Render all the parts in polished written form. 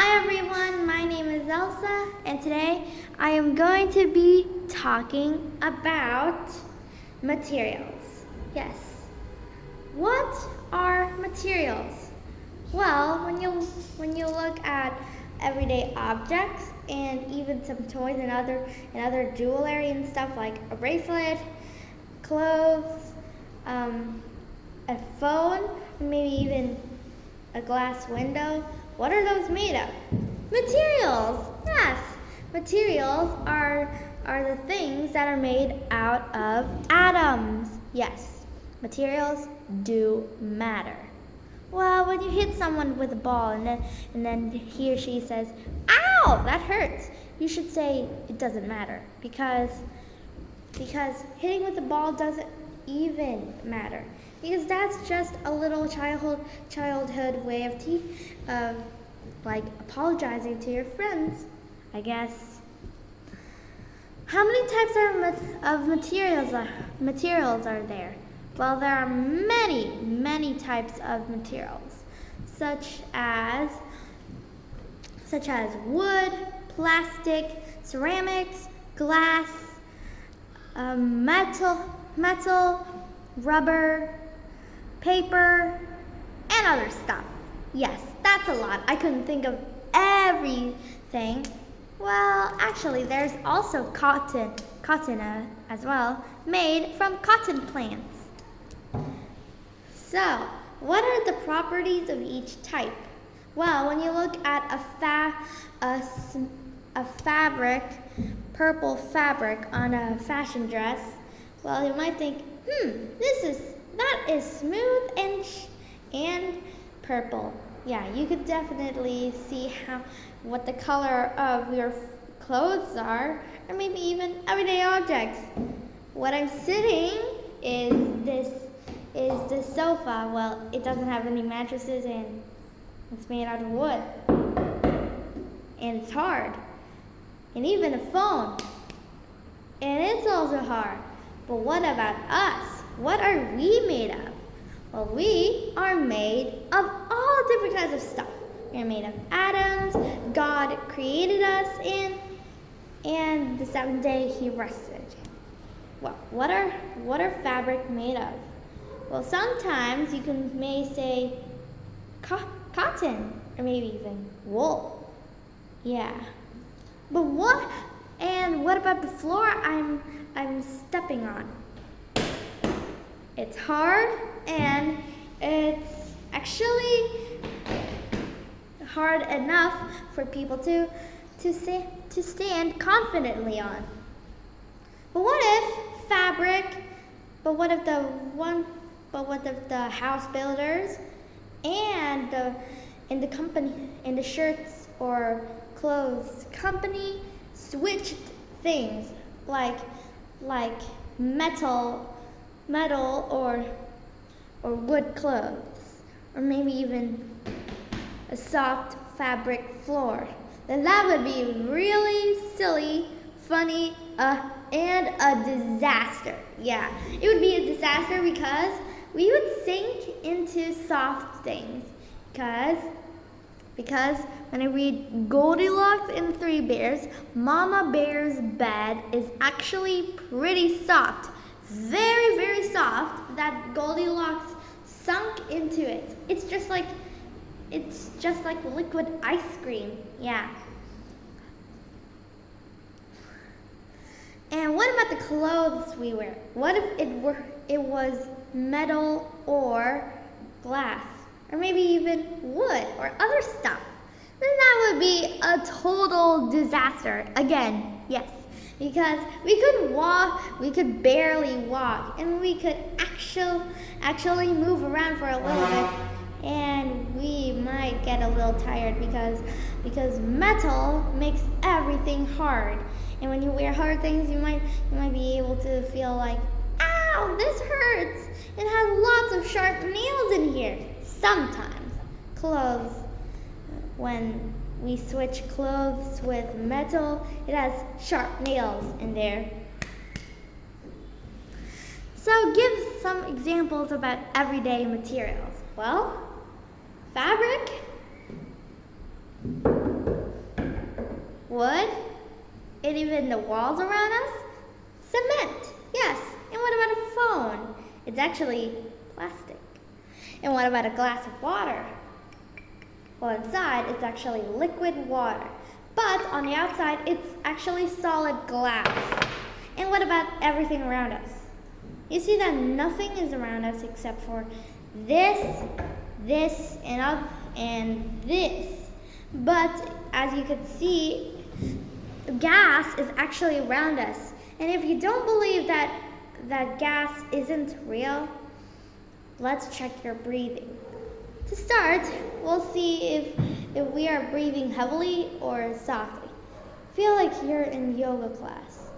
Hi everyone, my name is Elsa, and today I am going to be talking about materials. Yes. What are materials? Well, when you look at everyday objects and even some toys and other jewelry and stuff like a bracelet, clothes, a phone, maybe even a glass window. What are those made of? Materials. Yes. Materials are the things that are made out of atoms. Yes. Materials do matter. Well, when you hit someone with a ball and then he or she says, "Ow, that hurts," you should say it doesn't matter because hitting with the ball doesn't even matter, because that's just a little childhood way of like apologizing to your friends, I guess. How many types of materials are there? Well, there are many types of materials, such as wood, plastic, ceramics, glass, metal, rubber, paper, and other stuff. Yes, that's a lot. I couldn't think of everything. Well, actually, there's also cotton as well, made from cotton plants. So, what are the properties of each type? Well, when you look at a fabric, purple fabric on a fashion dress, well, you might think, that is smooth and purple. Yeah, you could definitely see what the color of your clothes are, or maybe even everyday objects. What I'm sitting is this sofa. Well, it doesn't have any mattresses and it's made out of wood. And it's hard. And even a phone. And it's also hard. But what about us? What are we made of? Well, we are made of all different kinds of stuff. We are made of atoms. God created us, and the seventh day He rested. Well, what are fabric made of? Well, sometimes you may say cotton, or maybe even wool. Yeah. But what about the floor I'm stepping on? It's hard, and it's actually hard enough for people to stand confidently on. But what if the house builders and the shirts or clothes company switched things like metal or wood clothes, or maybe even a soft fabric floor? Then that would be really silly, funny, and a disaster. Yeah, it would be a disaster because we would sink into soft things. Because when I read Goldilocks and the Three Bears, Mama Bear's bed is actually pretty soft. Very, very soft, that Goldilocks sunk into it. It's just like liquid ice cream. Yeah. And what about the clothes we wear? What if it was metal or glass, or maybe even wood or other stuff? Then that would be a total disaster. Again, yes. Because we could barely walk, and we could actually move around for a little bit, and we might get a little tired because metal makes everything hard. And when you wear hard things, you might be able to feel like, "Ow, this hurts. It has lots of sharp nails in here." Sometimes clothes, when we switch clothes with metal, it has sharp nails in there. So give some examples about everyday materials. Well, fabric, Wood? And even the walls around us? Cement, yes. And what about a phone? It's actually plastic. And what about a glass of water? Well, inside it's actually liquid water. But on the outside, it's actually solid glass. And what about everything around us? You see that nothing is around us except for this, and this. But as you can see, gas is actually around us. And if you don't believe that gas isn't real, let's check your breathing. To start, we'll see if we are breathing heavily or softly. Feel like you're in yoga class.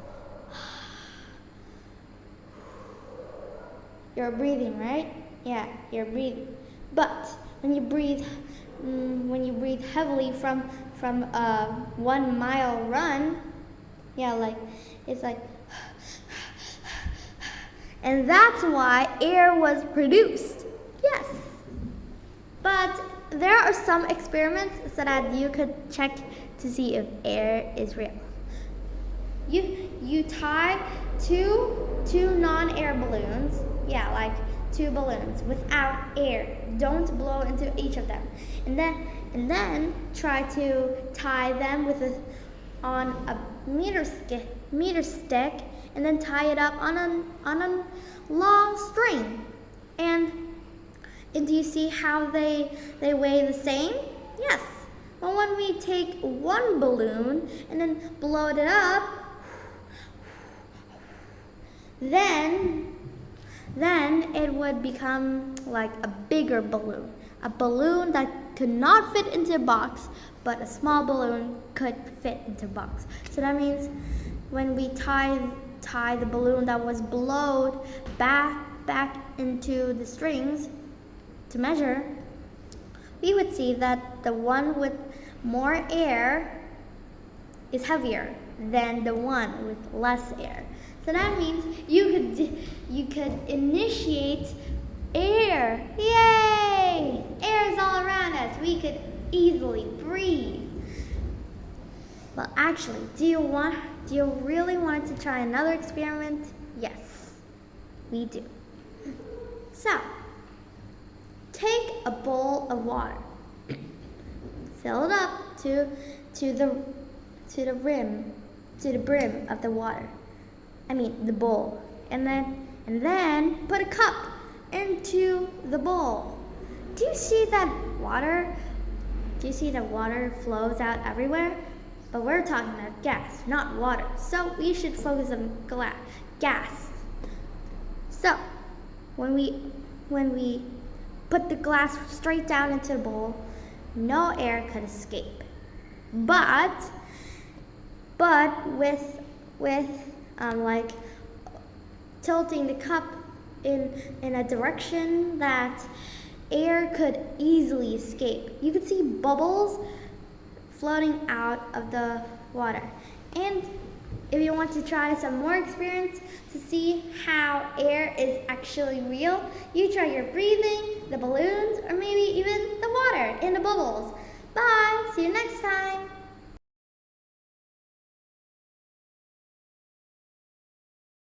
You're breathing, right? Yeah, you're breathing. But when you breathe heavily from a 1 mile run, it's like, and that's why air was produced. Yes. But there are some experiments so that you could check to see if air is real. You tie two non-air balloons, like 2 balloons without air. Don't blow into each of them, and then try to tie them on a meter stick, and then tie it up on a long string. And do you see how they weigh the same? Yes. Well, when we take one balloon and then blow it up, then it would become like a bigger balloon. A balloon that could not fit into a box, but a small balloon could fit into a box. So that means when we tie the balloon that was blown back into the strings to measure, we would see that the one with more air is heavier than the one with less air. So that means you could initiate air. Yay! Air is all around us. We could easily breathe. Well, actually, do you really want to try another experiment? Yes, we do. So, take a bowl of water. Fill it up to the brim of the water. The bowl. And then put a cup into the bowl. Do you see that water? Do you see that water flows out everywhere? But we're talking about gas, not water. So we should focus on gas. So when we put the glass straight down into the bowl, no air could escape. But with tilting the cup in a direction that air could easily escape, you could see bubbles floating out of the water. And if you want to try some more experience to see how air is actually real, you try your breathing, the balloons, or maybe even the water in the bubbles. Bye! See you next time!